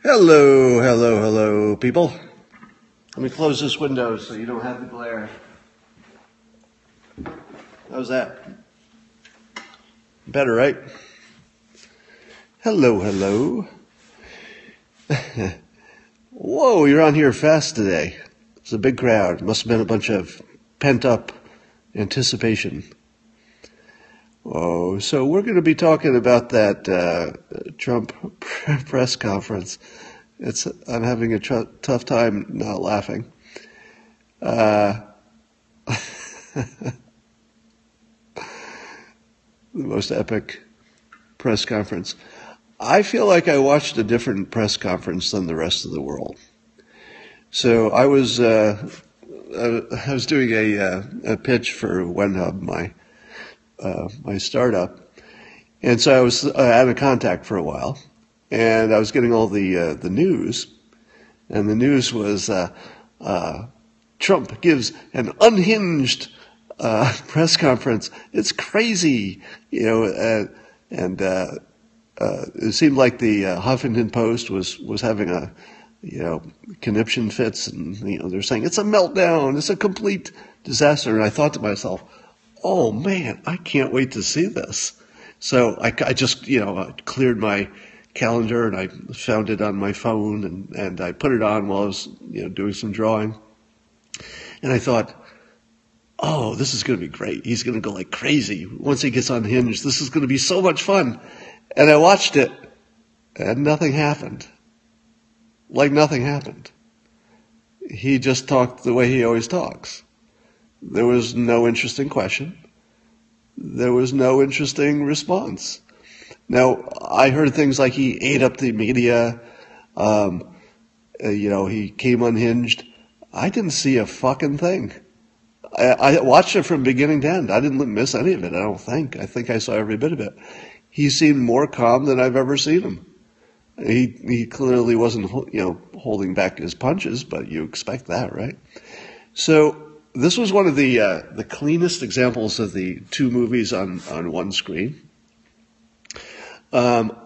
Hello, hello, hello, people. Let me close this window so you don't have the glare. How's that? Better, right? Hello, hello. Whoa, you're on here fast today. It's a big crowd. Must have been a bunch of pent-up anticipation. Oh, so we're going to be talking about that Trump press conference. I'm having a tough time not laughing. The most epic press conference. I feel like I watched a different press conference than the rest of the world. So I was doing a pitch for WenHub, my startup, and so I was out of contact for a while, and I was getting all the news, and the news was Trump gives an unhinged press conference. It's crazy, and it seemed like the Huffington Post was having conniption fits, and they're saying it's a meltdown, it's a complete disaster. And I thought to myself, oh man, I can't wait to see this. So I just cleared my calendar and I found it on my phone and I put it on while I was doing some drawing. And I thought, oh, this is going to be great. He's going to go like crazy once he gets unhinged. This is going to be so much fun. And I watched it and nothing happened. Like nothing happened. He just talked the way he always talks. There was no interesting question. There was no interesting response. Now, I heard things like he ate up the media. He came unhinged. I didn't see a fucking thing. I watched it from beginning to end. I didn't miss any of it, I don't think. I think I saw every bit of it. He seemed more calm than I've ever seen him. He clearly wasn't, holding back his punches, but you expect that, right? So this was one of the cleanest examples of the two movies on one screen. What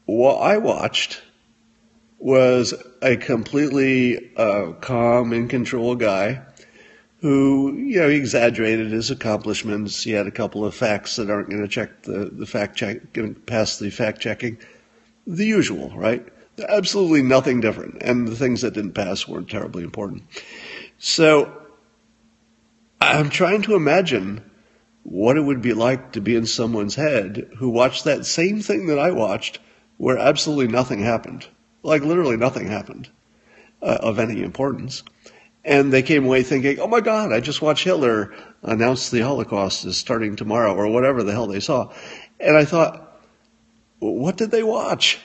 I watched was a completely calm, in control guy who, he exaggerated his accomplishments. He had a couple of facts that aren't going to check the fact check, going to pass the fact checking. The usual, right? Absolutely nothing different. And the things that didn't pass weren't terribly important. So I'm trying to imagine what it would be like to be in someone's head who watched that same thing that I watched where absolutely nothing happened. Like literally nothing happened of any importance. And they came away thinking, oh my God, I just watched Hitler announce the Holocaust is starting tomorrow, or whatever the hell they saw. And I thought, what did they watch?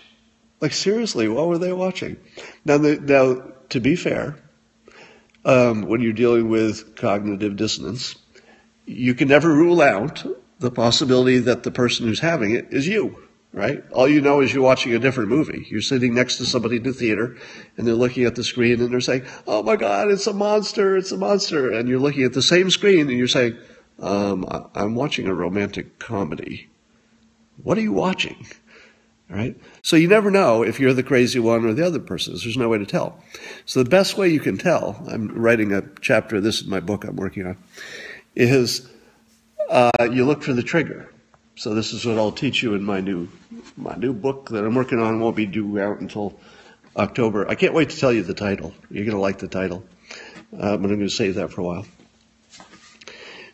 Like seriously, what were they watching? Now, to be fair, when you're dealing with cognitive dissonance, you can never rule out the possibility that the person who's having it is you, right? All you know is you're watching a different movie. You're sitting next to somebody in the theater, and they're looking at the screen, and they're saying, oh my God, it's a monster, it's a monster. And you're looking at the same screen, and you're saying, I'm watching a romantic comedy. What are you watching? Right? So you never know if you're the crazy one or the other person. There's no way to tell. So the best way you can tell, I'm writing a chapter of this in my book I'm working on, is you look for the trigger. So this is what I'll teach you in my new book that I'm working on. Won't be due out until October. I can't wait to tell you the title. You're going to like the title. But I'm going to save that for a while.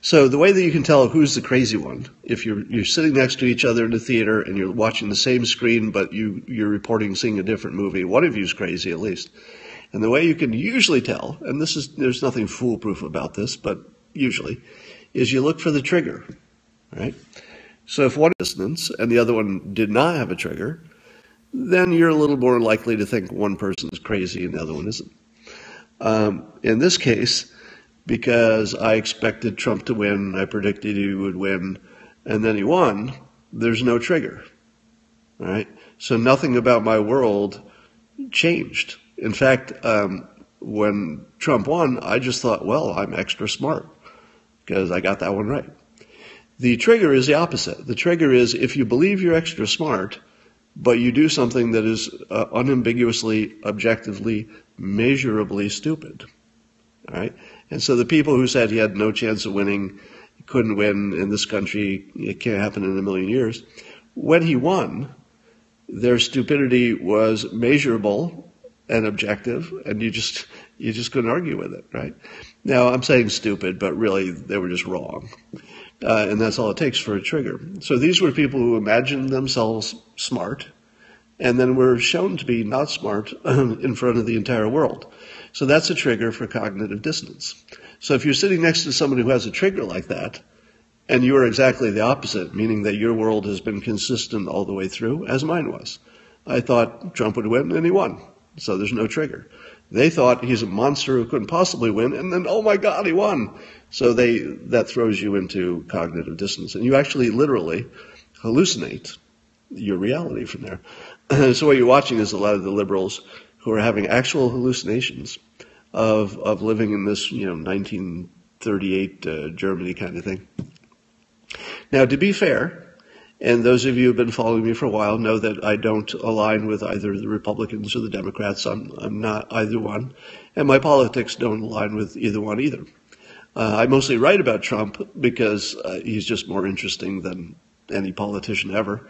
So the way that you can tell who's the crazy one, if you're sitting next to each other in the theater and you're watching the same screen, but you're reporting seeing a different movie, one of you's crazy at least. And the way you can usually tell, and there's nothing foolproof about this, but usually, is you look for the trigger, right? So if one is dissonance and the other one did not have a trigger, then you're a little more likely to think one person is crazy and the other one isn't. In this case, because I expected Trump to win, I predicted he would win, and then he won, there's no trigger, all right? So nothing about my world changed. In fact, when Trump won, I just thought, well, I'm extra smart because I got that one right. The trigger is the opposite. The trigger is if you believe you're extra smart, but you do something that is unambiguously, objectively, measurably stupid. All right? And so the people who said he had no chance of winning, couldn't win in this country, it can't happen in a million years, when he won, their stupidity was measurable and objective, and you just couldn't argue with it, right? Now, I'm saying stupid, but really they were just wrong. And that's all it takes for a trigger. So these were people who imagined themselves smart, and then were shown to be not smart in front of the entire world. So that's a trigger for cognitive dissonance. So if you're sitting next to someone who has a trigger like that, and you are exactly the opposite, meaning that your world has been consistent all the way through, as mine was. I thought Trump would win, and he won. So there's no trigger. They thought he's a monster who couldn't possibly win, and then, oh my God, he won. So that throws you into cognitive dissonance. And you actually literally hallucinate your reality from there. So what you're watching is a lot of the liberals who are having actual hallucinations of living in this, 1938 Germany kind of thing. Now, to be fair, and those of you who have been following me for a while know that I don't align with either the Republicans or the Democrats. I'm not either one. And my politics don't align with either one either. I mostly write about Trump because he's just more interesting than any politician ever.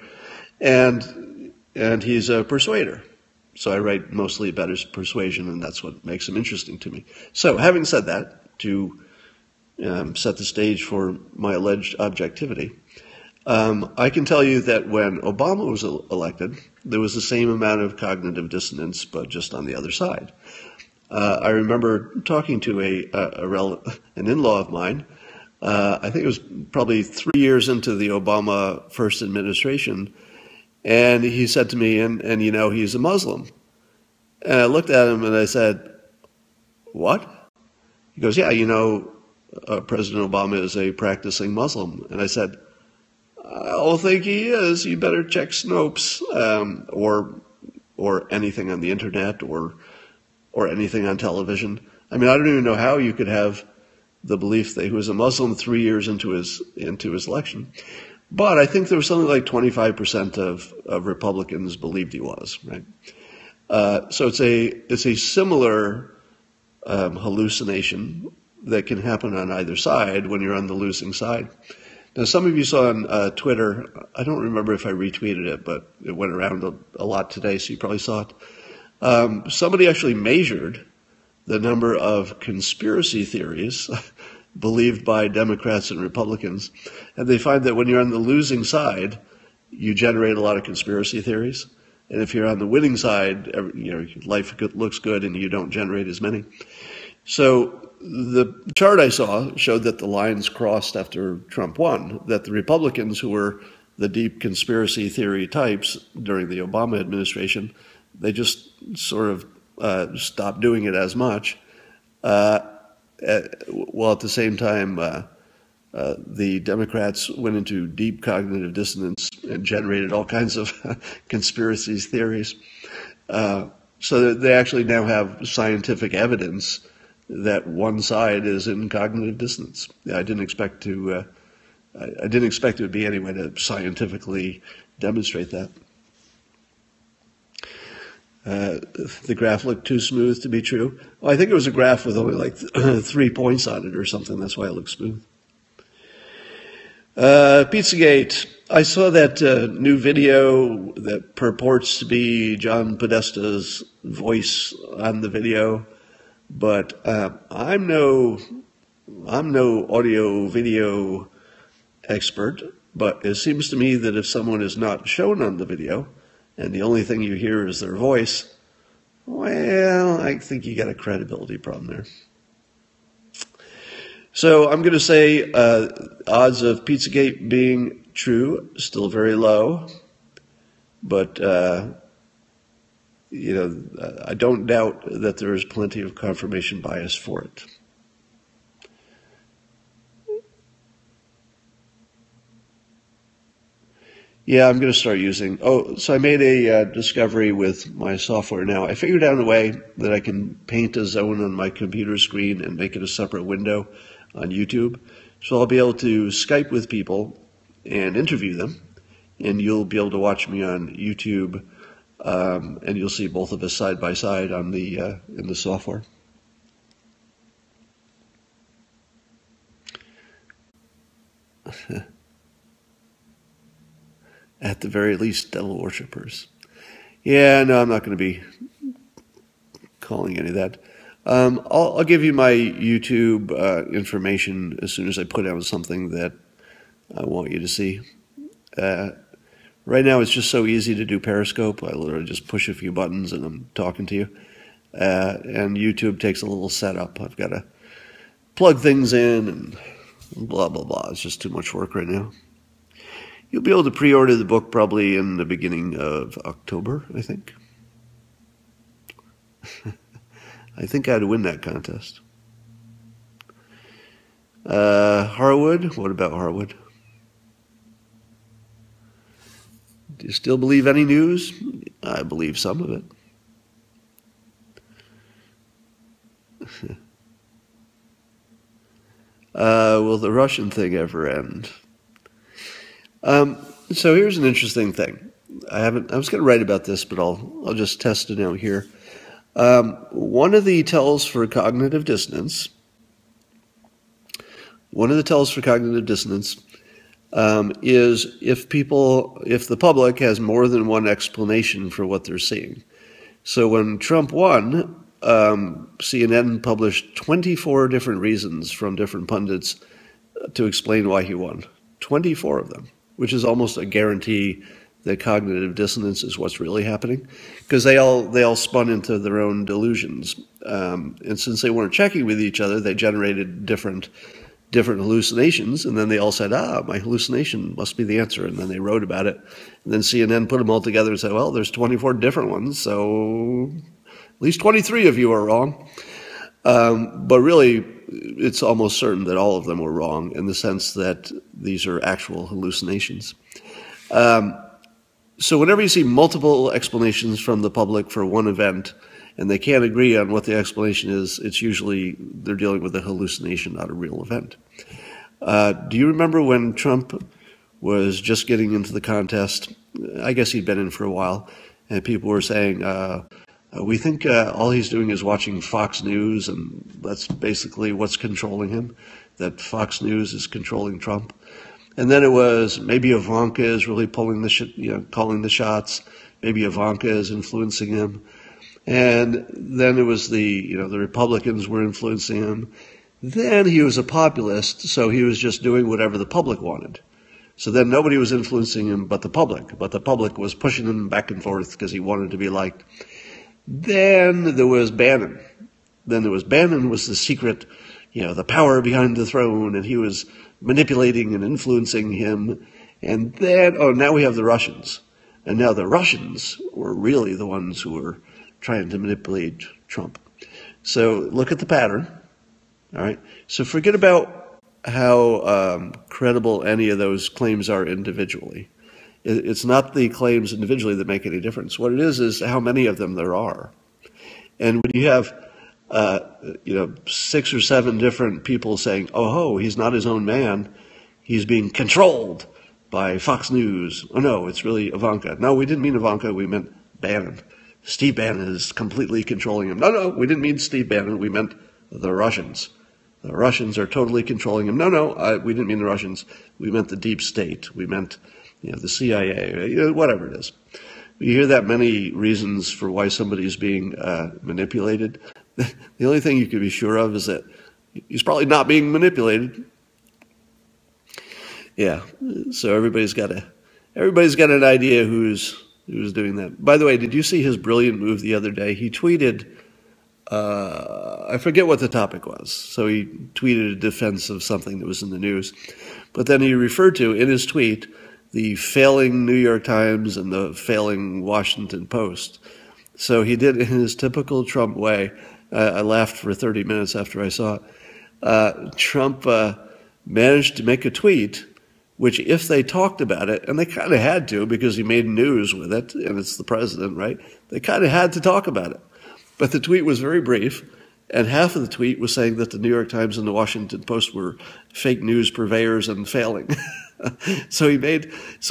And he's a persuader. So I write mostly about his persuasion, and that's what makes him interesting to me. So having said that, to set the stage for my alleged objectivity, I can tell you that when Obama was elected, there was the same amount of cognitive dissonance, but just on the other side. I remember talking to an in-law of mine. I think it was probably 3 years into the Obama first administration, and he said to me, and he's a Muslim. And I looked at him and I said, "What?" He goes, "Yeah, President Obama is a practicing Muslim." And I said, "I don't think he is. You better check Snopes, or anything on the internet, or anything on television." I mean, I don't even know how you could have the belief that he was a Muslim 3 years into his election. But I think there was something like 25% of Republicans believed he was, right? So it's a similar hallucination that can happen on either side when you're on the losing side. Now, some of you saw on Twitter, I don't remember if I retweeted it, but it went around a lot today, so you probably saw it. Somebody actually measured the number of conspiracy theories believed by Democrats and Republicans, and they find that when you're on the losing side, you generate a lot of conspiracy theories. And if you're on the winning side, life looks good and you don't generate as many. So the chart I saw showed that the lines crossed after Trump won, that the Republicans, who were the deep conspiracy theory types during the Obama administration, they just sort of stopped doing it as much. While at the same time, the Democrats went into deep cognitive dissonance and generated all kinds of conspiracy theories. So that they actually now have scientific evidence that one side is in cognitive dissonance. I didn't expect it would be any way to scientifically demonstrate that. The graph looked too smooth to be true. Well, I think it was a graph with only like 3 points on it or something. That's why it looked smooth. Pizzagate. I saw that new video that purports to be John Podesta's voice on the video, but I'm no audio video expert. But it seems to me that if someone is not shown on the video, and the only thing you hear is their voice, well, I think you got a credibility problem there. So I'm going to say odds of Pizzagate being true, still very low. But, I don't doubt that there is plenty of confirmation bias for it. Yeah, I'm going to start using. So I made a discovery with my software now. I figured out a way that I can paint a zone on my computer screen and make it a separate window on YouTube. So I'll be able to Skype with people and interview them. and you'll be able to watch me on YouTube, and you'll see both of us side by side on the in the software. At the very least, devil worshippers. Yeah, no, I'm not going to be calling any of that. I'll give you my YouTube information as soon as I put out something that I want you to see. Right now, it's just so easy to do Periscope. I literally just push a few buttons and I'm talking to you. And YouTube takes a little setup. I've got to plug things in and blah, blah, blah. It's just too much work right now. You'll be able to pre-order the book probably in the beginning of October, I think. I think I'd win that contest. Harwood? What about Harwood? Do you still believe any news? I believe some of it. Will the Russian thing ever end? So here's an interesting thing. I was going to write about this, but I'll just test it out here. One of the tells for cognitive dissonance. Is if the public has more than one explanation for what they're seeing. So when Trump won, CNN published 24 different reasons from different pundits to explain why he won. 24 of them, which is almost a guarantee that cognitive dissonance is what's really happening, because they all spun into their own delusions, and since they weren't checking with each other, they generated different hallucinations, and then they all said, my hallucination must be the answer, and then they wrote about it, and then CNN put them all together and said, well, there's 24 different ones, so at least 23 of you are wrong. But really, it's almost certain that all of them were wrong in the sense that these are actual hallucinations. So whenever you see multiple explanations from the public for one event, and they can't agree on what the explanation is, it's usually they're dealing with a hallucination, not a real event. Do you remember when Trump was just getting into the contest? I guess he'd been in for a while, and people were saying, we think all he's doing is watching Fox News, and that's basically what's controlling him, that Fox News is controlling Trump. And then it was maybe Ivanka is really pulling calling the shots. Maybe Ivanka is influencing him. And then it was the Republicans were influencing him. Then he was a populist, so he was just doing whatever the public wanted. So then nobody was influencing him but the public. But the public was pushing him back and forth because he wanted to be liked. Then there was Bannon. Bannon was the secret, the power behind the throne, and he was manipulating and influencing him. And then, now we have the Russians. And now the Russians were really the ones who were trying to manipulate Trump. So look at the pattern. All right. So forget about how credible any of those claims are individually. It's not the claims individually that make any difference. What it is how many of them there are. And when you have 6 or 7 different people saying, oh, he's not his own man, he's being controlled by Fox News. Oh, no, it's really Ivanka. No, we didn't mean Ivanka, we meant Bannon. Steve Bannon is completely controlling him. No, we didn't mean Steve Bannon, we meant the Russians. The Russians are totally controlling him. No, we didn't mean the Russians, we meant the deep state. We meant the CIA, whatever it is. You hear that many reasons for why somebody's being manipulated. The only thing you can be sure of is that he's probably not being manipulated. Yeah, so everybody's got an idea who's doing that. By the way, did you see his brilliant move the other day? He tweeted, I forget what the topic was. So he tweeted a defense of something that was in the news. But then he referred to, in his tweet, the failing New York Times and the failing Washington Post. So he did in his typical Trump way. I laughed for 30 minutes after I saw it. Trump managed to make a tweet, which if they talked about it, and they kind of had to because he made news with it, and it's the president, right? They kind of had to talk about it. But the tweet was very brief, and half of the tweet was saying that the New York Times and the Washington Post were fake news purveyors and failing. So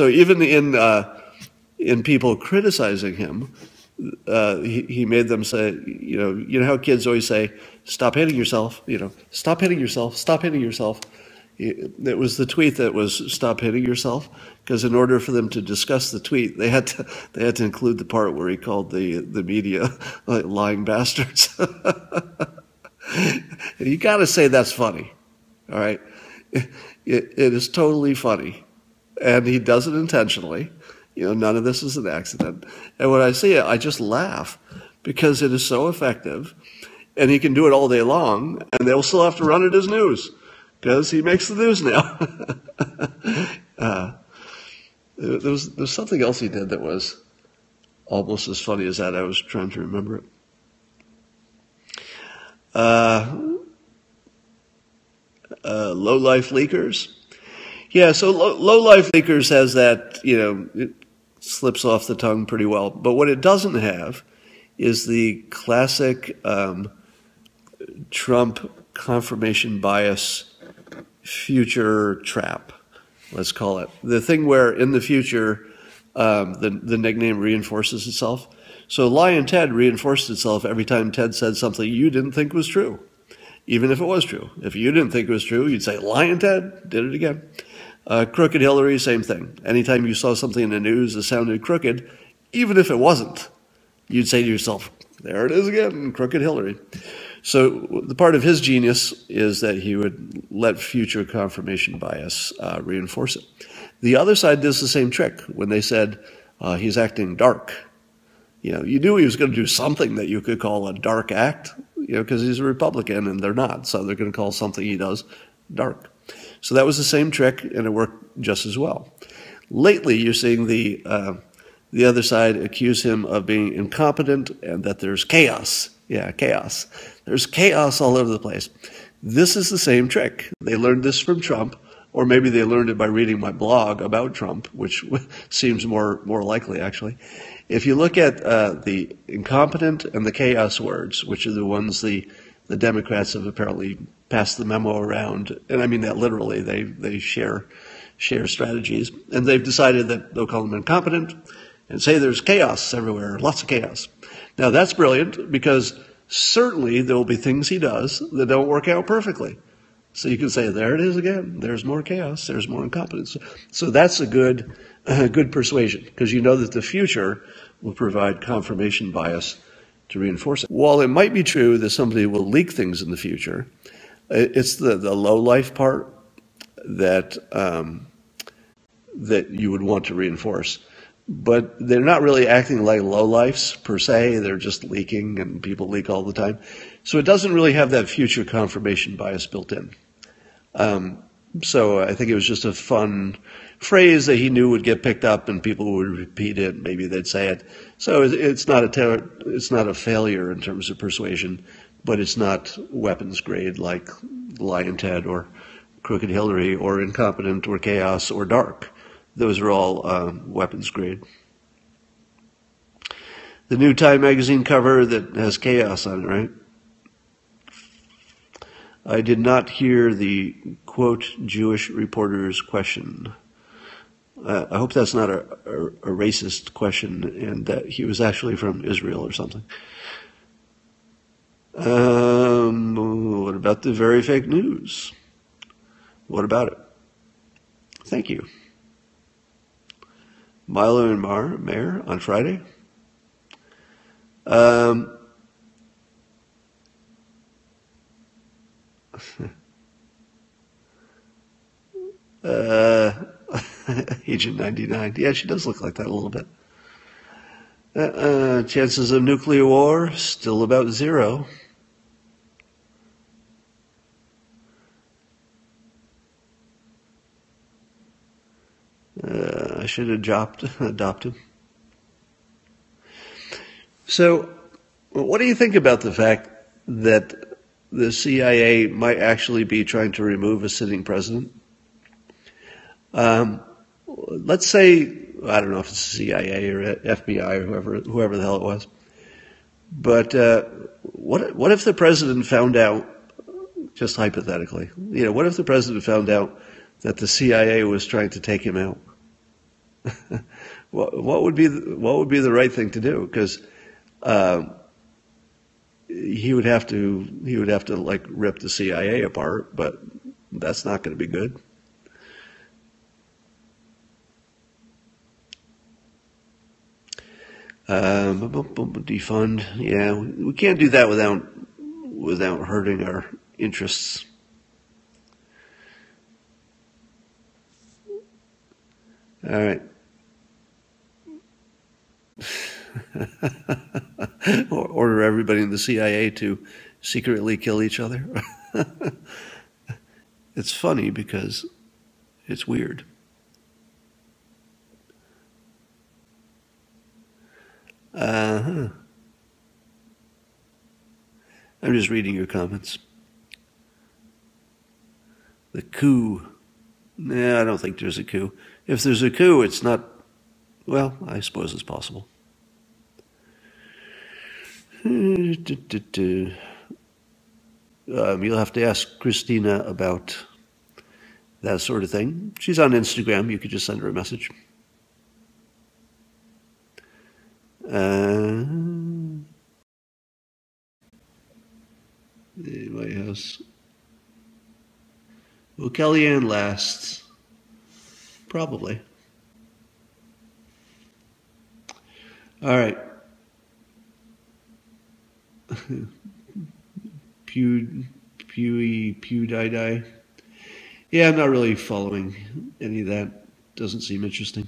even in people criticizing him, he made them say, you know how kids always say, "Stop hitting yourself," "Stop hitting yourself, stop hitting yourself." It was the tweet that was "Stop hitting yourself," because in order for them to discuss the tweet, they had to include the part where he called the media like lying bastards. You got to say that's funny, all right? It is totally funny, and he does it intentionally. None of this is an accident. And when I see it, I just laugh because it is so effective, and he can do it all day long, and they'll still have to run it as news because he makes the news now. There's something else he did that was almost as funny as that. I was trying to remember it. Low-life leakers. Yeah, so low-life leakers has that, it slips off the tongue pretty well. But what it doesn't have is the classic Trump confirmation bias future trap, let's call it. The thing where in the future the nickname reinforces itself. So Lion Ted reinforced itself every time Ted said something you didn't think was true, even if it was true. If you didn't think it was true, you'd say, Lion Ted did it again. Crooked Hillary, same thing. Anytime you saw something in the news that sounded crooked, even if it wasn't, you'd say to yourself, there it is again, Crooked Hillary. So the part of his genius is that he would let future confirmation bias reinforce it. The other side does the same trick. When they said he's acting dark, you knew he was going to do something that you could call a dark act, because he's a Republican and they're not. So they're going to call something he does dark. So that was the same trick, and it worked just as well. Lately, you're seeing the other side accuse him of being incompetent and that there's chaos. Yeah, chaos. There's chaos all over the place. This is the same trick. They learned this from Trump, or maybe they learned it by reading my blog about Trump, which seems more likely, actually. If you look at the incompetent and the chaos words, which are the ones the Democrats have apparently passed the memo around, and I mean that literally, they share strategies, and they've decided that they'll call them incompetent and say there's chaos everywhere, lots of chaos. Now that's brilliant, because certainly there will be things he does that don't work out perfectly. So you can say, there it is again, there's more chaos, there's more incompetence. So that's a good persuasion, because you know that the future will provide confirmation bias to reinforce it. While it might be true that somebody will leak things in the future, it's the low-life part that that you would want to reinforce. But they're not really acting like lowlifes per se. They're just leaking, and people leak all the time. So it doesn't really have that future confirmation bias built in. So I think it was just a fun phrase that he knew would get picked up, and people would repeat it. Maybe they'd say it. So it's not a failure in terms of persuasion, but it's not weapons grade like Lion Ted or Crooked Hillary or incompetent or chaos or dark. Those are all weapons grade. The new Time magazine cover that has chaos on it, right? I did not hear the, quote, Jewish reporter's question. I hope that's not a racist question and that he was actually from Israel or something. What about the very fake news? What about it? Thank you. Milo and Mayor on Friday. Agent 99. Yeah, she does look like that a little bit. Chances of nuclear war, still about 0. I should adopt him. So, what do you think about the fact that the CIA might actually be trying to remove a sitting president? Let's say, I don't know if it's CIA or FBI or whoever the hell it was, but what if the president found out, just hypothetically, what if the president found out that the CIA was trying to take him out. What would be the right thing to do? Because he would have to like rip the CIA apart, but that's not going to be good. Defund, yeah, we can't do that without hurting our interests. All right. Order everybody in the CIA to secretly kill each other. It's funny because it's weird. I'm just reading your comments. The coup. Nah, I don't think there's a coup. If there's a coup, it's not, well, I suppose it's possible. You'll have to ask Christina about that sort of thing. She's on Instagram. You could just send her a message. The White House. Will Kellyanne last? Probably. All right. Pew die. Yeah, I'm not really following any of that. Doesn't seem interesting.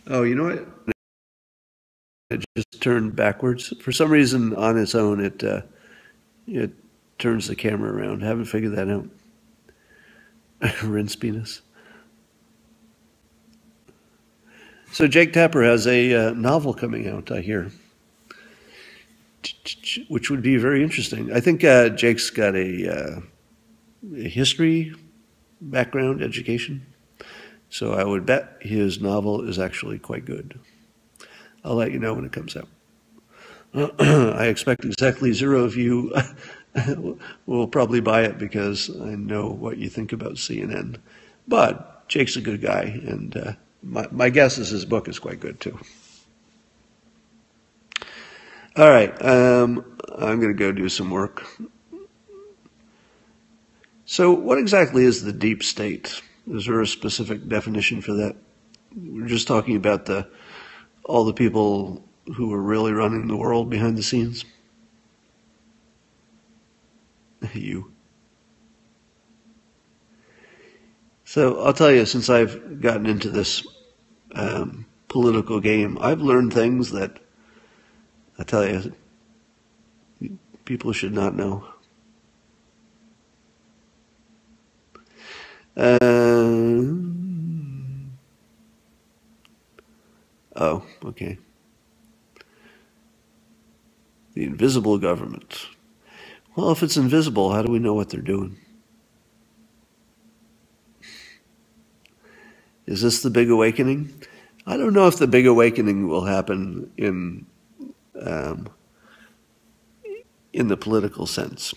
Oh, you know what? It just turned backwards. For some reason, on its own, it turns the camera around. Haven't figured that out. Rinse penis. So Jake Tapper has a novel coming out, I hear, which would be very interesting. I think Jake's got a history background, education. So I would bet his novel is actually quite good. I'll let you know when it comes out. I expect exactly 0 of you will probably buy it because I know what you think about CNN. But Jake's a good guy, and my guess is his book is quite good too. All right, I'm going to go do some work. So what exactly is the deep state? Is there a specific definition for that? We're just talking about all the people who are really running the world behind the scenes. You. So I'll tell you, since I've gotten into this political game, I've learned things that I tell you people should not know. Oh, okay. The invisible government. Well, if it's invisible, how do we know what they're doing? Is this the big awakening? I don't know if the big awakening will happen in the political sense.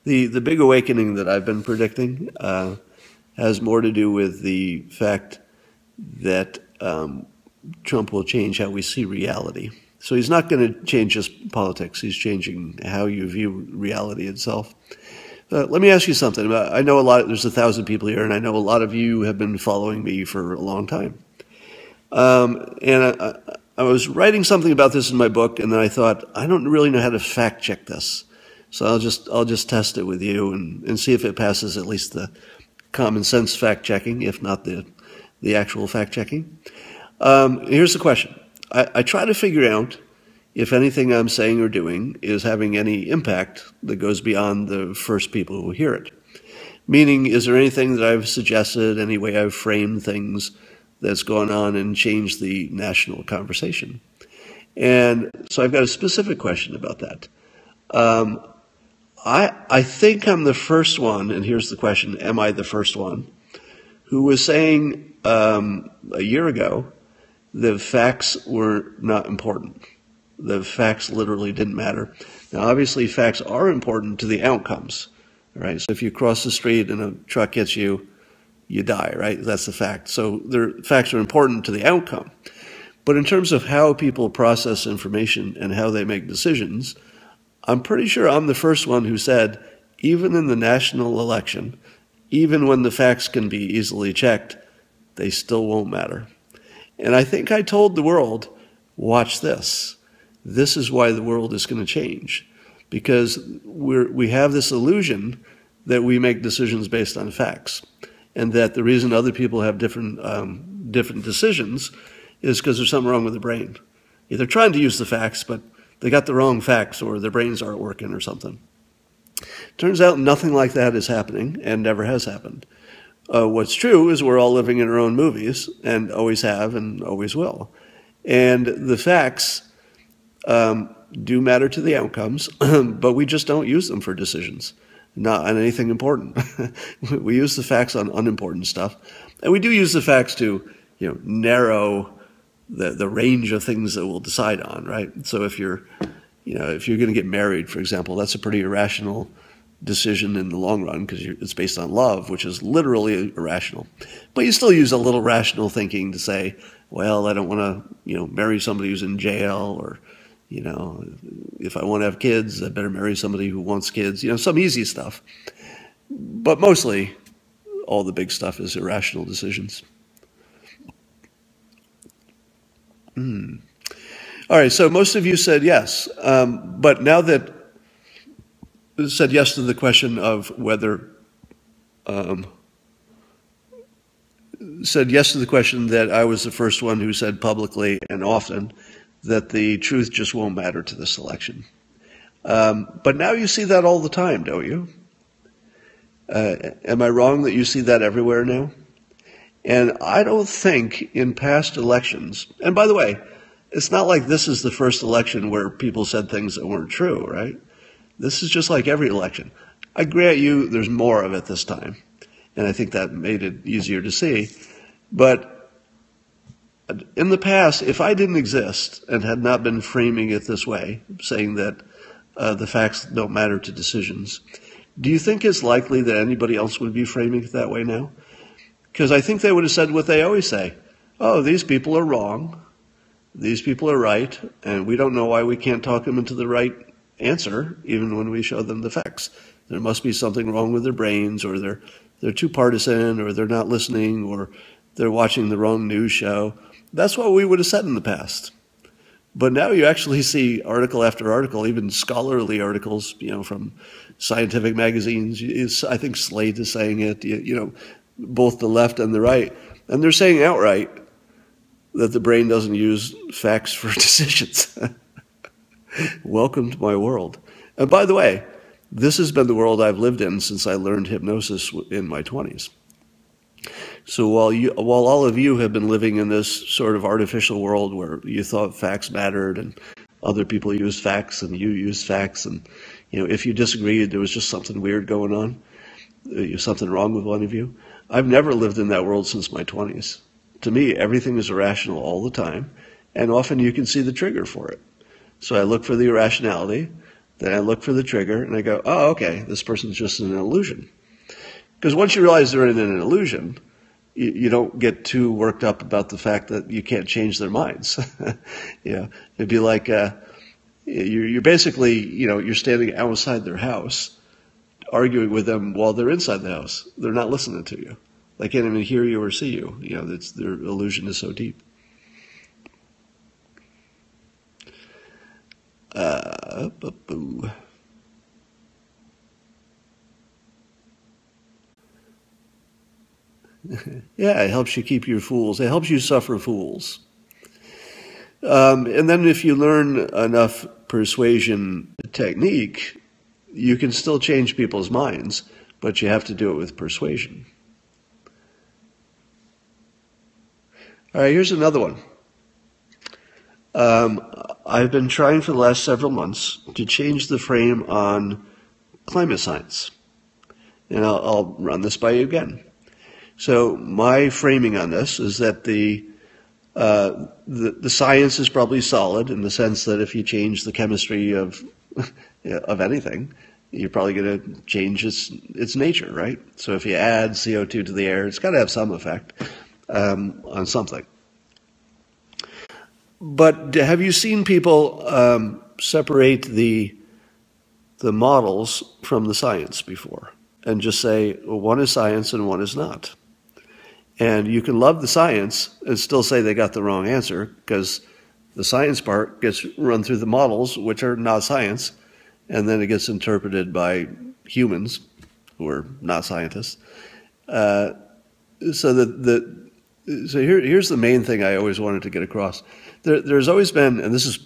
The big awakening that I've been predicting has more to do with the fact that Trump will change how we see reality. So he's not going to change just politics. He's changing how you view reality itself. Let me ask you something. I know there's 1,000 people here, and I know a lot of you have been following me for a long time. And I was writing something about this in my book, and then I thought, I don't really know how to fact check this. So I'll just test it with you and see if it passes at least the common sense fact checking, if not the actual fact checking. Here's the question. I try to figure out if anything I'm saying or doing is having any impact that goes beyond the first people who hear it. Meaning, is there anything that I've suggested, any way I've framed things that's gone on and changed the national conversation? And so I've got a specific question about that. I think I'm the first one, and here's the question, am I the first one, who was saying a year ago the facts were not important. The facts literally didn't matter. Now, obviously, facts are important to the outcomes. right? So if you cross the street and a truck hits you, you die, right? That's the fact. So facts are important to the outcome. But in terms of how people process information and how they make decisions, I'm pretty sure I'm the first one who said, even in the national election, even when the facts can be easily checked, they still won't matter. And I think I told the world, watch this. This is why the world is going to change. Because we have this illusion that we make decisions based on facts. And that the reason other people have different decisions is because there's something wrong with their brain. They're trying to use the facts, but they got the wrong facts, or their brains aren't working or something. Turns out nothing like that is happening and never has happened. What's true is we're all living in our own movies and always have and always will. And the facts do matter to the outcomes, but we just don't use them for decisions, not on anything important. We use the facts on unimportant stuff. And we do use the facts to, narrow the range of things that we'll decide on, right? So if you're going to get married, for example, that's a pretty irrational decision in the long run because it's based on love, which is literally irrational. But you still use a little rational thinking to say, well, I don't want to, marry somebody who's in jail, or, if I want to have kids, I better marry somebody who wants kids, some easy stuff. But mostly all the big stuff is irrational decisions. All right, so most of you said yes, but now that said yes to the question of whether, said yes to the question that I was the first one who said publicly and often that the truth just won't matter to this election. But now you see that all the time, don't you? Am I wrong that you see that everywhere now? And I don't think in past elections, and by the way, it's not like this is the first election where people said things that weren't true, right? This is just like every election. I grant you there's more of it this time, and I think that made it easier to see. But in the past, if I didn't exist and had not been framing it this way, saying that the facts don't matter to decisions, do you think it's likely that anybody else would be framing it that way now? Because I think they would have said what they always say. Oh, these people are wrong. These people are right. And we don't know why we can't talk them into the right answer, even when we show them the facts. There must be something wrong with their brains, or they're too partisan, or they're not listening, or they're watching the wrong news show. That's what we would have said in the past. But now you actually see article after article, even scholarly articles, from scientific magazines. I think Slate is saying it, both the left and the right. And they're saying outright that the brain doesn't use facts for decisions. Welcome to my world. And by the way, this has been the world I've lived in since I learned hypnosis in my 20s. So while all of you have been living in this sort of artificial world where you thought facts mattered and other people used facts and you used facts, and if you disagreed, there was just something weird going on, something wrong with one of you. I've never lived in that world since my 20s. To me, everything is irrational all the time, and often you can see the trigger for it. So I look for the irrationality, then I look for the trigger, and I go, oh, okay, this person's just in an illusion. Because once you realize they're in an illusion, you don't get too worked up about the fact that you can't change their minds. It'd be like you're basically, you're standing outside their house, arguing with them while they're inside the house. They're not listening to you. They can't even hear you or see you. Their illusion is so deep. Yeah, it helps you keep your fools. It helps you suffer fools. And then if you learn enough persuasion technique, you can still change people's minds, but you have to do it with persuasion. All right, here's another one. I've been trying for the last several months to change the frame on climate science. And I'll run this by you again. So my framing on this is that the science is probably solid in the sense that if you change the chemistry of anything, you're probably going to change its nature, right? So if you add CO2 to the air, it's got to have some effect on something. But have you seen people separate the models from the science before and just say, well, one is science and one is not? And you can love the science and still say they got the wrong answer, because the science part gets run through the models, which are not science, and then it gets interpreted by humans who are not scientists. So here's the main thing I always wanted to get across. There's always been, and this is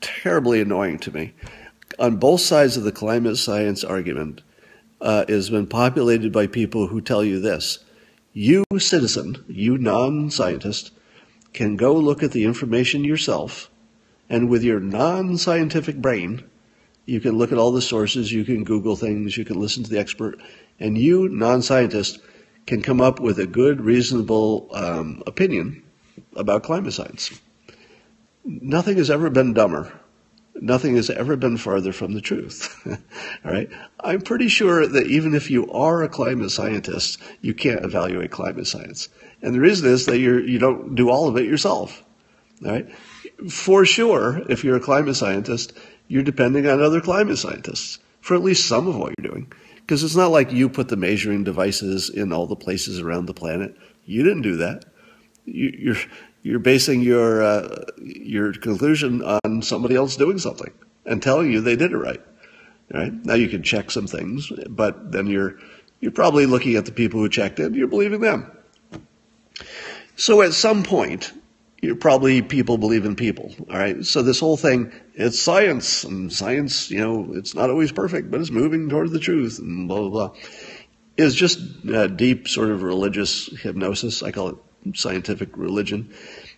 terribly annoying to me, on both sides of the climate science argument, has been populated by people who tell you this: you citizen, you non-scientist, can go look at the information yourself, and with your non-scientific brain, you can look at all the sources, you can Google things, you can listen to the expert, and you, non-scientist, can come up with a good, reasonable opinion about climate science. Nothing has ever been dumber. Nothing has ever been farther from the truth. All right? I'm pretty sure that even if you are a climate scientist, you can't evaluate climate science. And the reason is that you don't do all of it yourself. All right? For sure, if you're a climate scientist, you're depending on other climate scientists for at least some of what you're doing. Because it's not like you put the measuring devices in all the places around the planet. You didn't do that. You're basing your conclusion on somebody else doing something and telling you they did it right. Right? Now you can check some things, but then you're probably looking at the people who checked it, you're believing them. So at some point, people believe in people. All right. So this whole thing, it's science, and science, it's not always perfect, but it's moving toward the truth, and blah, blah, blah, is just deep sort of religious hypnosis. I call it scientific religion.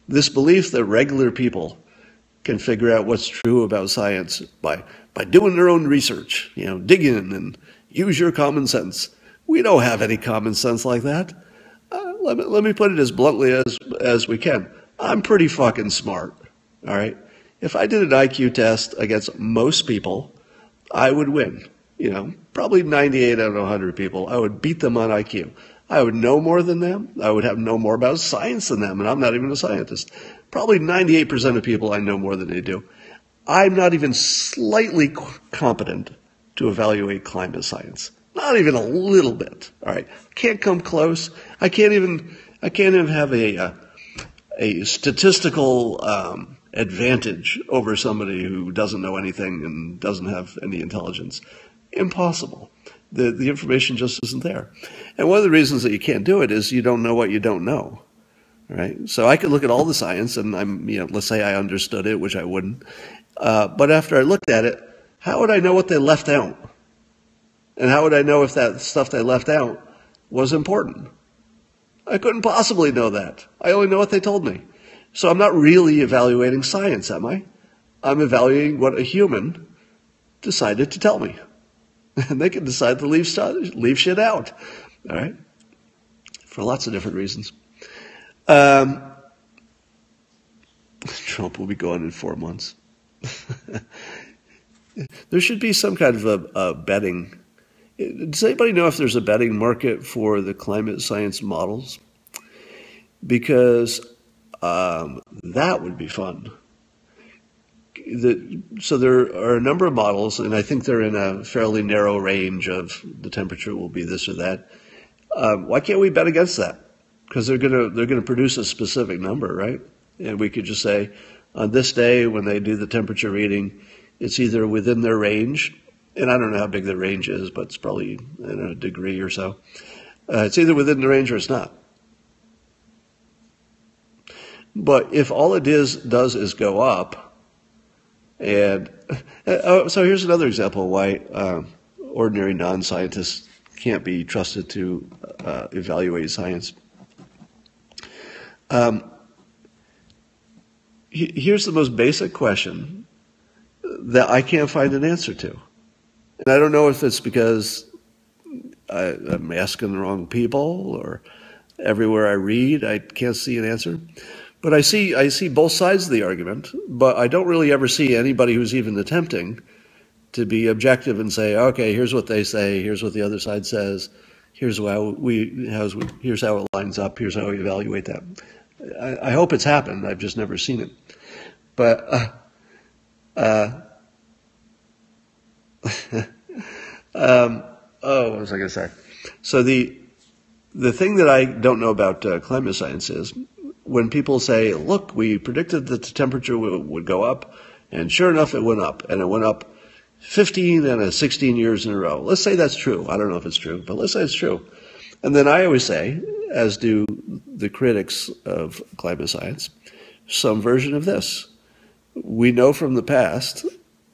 This belief that regular people can figure out what's true about science by doing their own research, dig in and use your common sense. We don't have any common sense like that. Let me put it as bluntly as we can. I'm pretty fucking smart, all right? If I did an IQ test against most people, I would win. Probably 98 out of 100 people. I would beat them on IQ. I would know more than them. I would know more about science than them, and I'm not even a scientist. Probably 98% of people I know more than they do. I'm not even slightly competent to evaluate climate science. Not even a little bit, all right? Can't come close. I can't even have a statistical advantage over somebody who doesn't know anything and doesn't have any intelligence. Impossible. The information just isn't there. And one of the reasons that you can't do it is you don't know what you don't know. Right? So I could look at all the science and let's say I understood it, which I wouldn't. But after I looked at it, how would I know what they left out? And how would I know if that stuff they left out was important? I couldn't possibly know that. I only know what they told me. So I'm not really evaluating science, am I? I'm evaluating what a human decided to tell me. And they can decide to leave shit out. All right? For lots of different reasons. Trump will be gone in 4 months. There should be some kind of a betting. Does anybody know if there's a betting market for the climate science models? Because that would be fun. So there are a number of models, and I think they're in a fairly narrow range of the temperature will be this or that. Why can't we bet against that? Because they're gonna produce a specific number, right? And we could just say, on this day when they do the temperature reading, it's either within their range, and I don't know how big the range is, but it's probably a degree or so. It's either within the range or it's not. But if all it does is go up, and so here's another example of why ordinary non-scientists can't be trusted to evaluate science. Here's the most basic question that I can't find an answer to. And I don't know if it's because I'm asking the wrong people or everywhere I read I can't see an answer. But I see both sides of the argument, but I don't really ever see anybody who's even attempting to be objective and say, okay, here's what they say, here's what the other side says, here's how it lines up, here's how we evaluate that. I hope it's happened. I've just never seen it. But what was I going to say? So the thing that I don't know about climate science is when people say, look, we predicted that the temperature would go up, and sure enough, it went up, and it went up 15 and 16 years in a row. Let's say that's true. I don't know if it's true, but let's say it's true. And then I always say, as do the critics of climate science, some version of this. We know from the past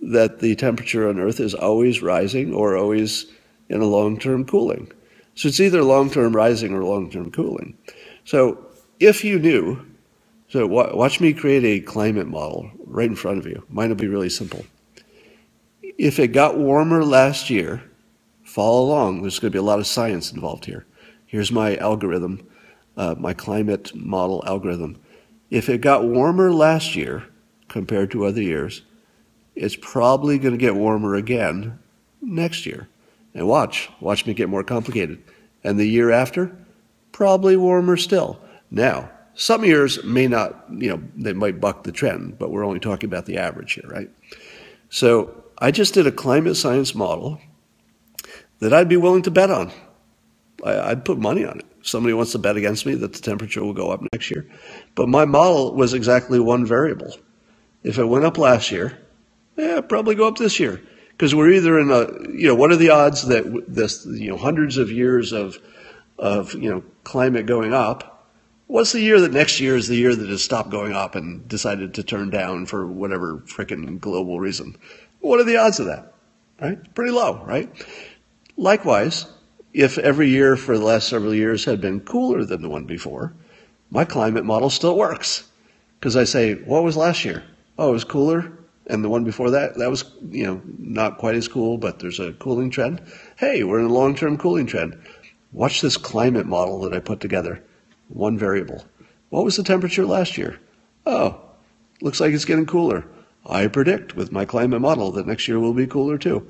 that the temperature on Earth is always rising or always in a long-term cooling. So it's either long-term rising or long-term cooling. So if you knew, so watch me create a climate model right in front of you. Mine will be really simple. If it got warmer last year, follow along. There's going to be a lot of science involved here. Here's my algorithm, my climate model algorithm. If it got warmer last year compared to other years, it's probably going to get warmer again next year. And watch me get more complicated. And the year after, probably warmer still. Now, some years may not, they might buck the trend, but we're only talking about the average here, right? So I just did a climate science model that I'd be willing to bet on. I'd put money on it. Somebody wants to bet against me that the temperature will go up next year. But my model was exactly one variable. If it went up last year, it'd probably go up this year. Because we're either in a, what are the odds that this, hundreds of years of climate going up, what's the year that next year is the year that it stopped going up and decided to turn down for whatever frickin' global reason? What are the odds of that? Right? Pretty low, right? Likewise, if every year for the last several years had been cooler than the one before, my climate model still works. Because I say, what was last year? Oh, it was cooler. And the one before that was, not quite as cool, but there's a cooling trend. Hey, we're in a long-term cooling trend. Watch this climate model that I put together. One variable. What was the temperature last year? Oh, looks like it's getting cooler. I predict with my climate model that next year will be cooler too.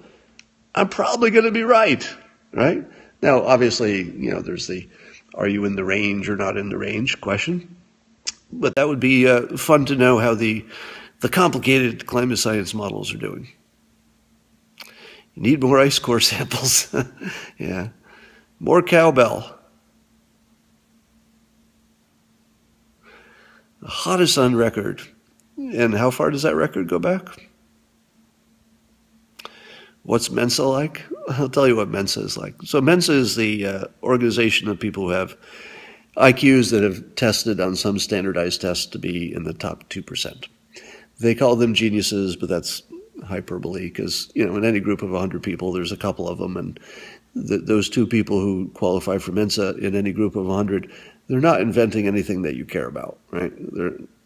I'm probably going to be right? Now, obviously, there's the, are you in the range or not in the range question? But that would be fun to know how the complicated climate science models are doing. You need more ice core samples. Yeah. More cowbell. The hottest on record. And how far does that record go back? What's Mensa like? I'll tell you what Mensa is like. So Mensa is the organization of people who have IQs that have tested on some standardized tests to be in the top 2%. They call them geniuses, but that's hyperbole because, in any group of 100 people, there's a couple of them. And those two people who qualify for Mensa in any group of 100, they're not inventing anything that you care about, right?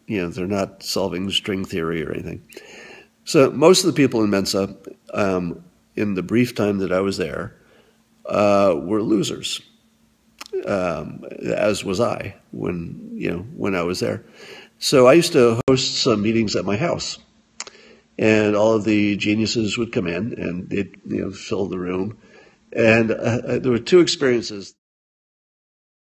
They're not solving string theory or anything. So most of the people in Mensa, in the brief time that I was there, were losers, as was I when I was there. So I used to host some meetings at my house, and all of the geniuses would come in, and they'd fill the room. And there were two experiences.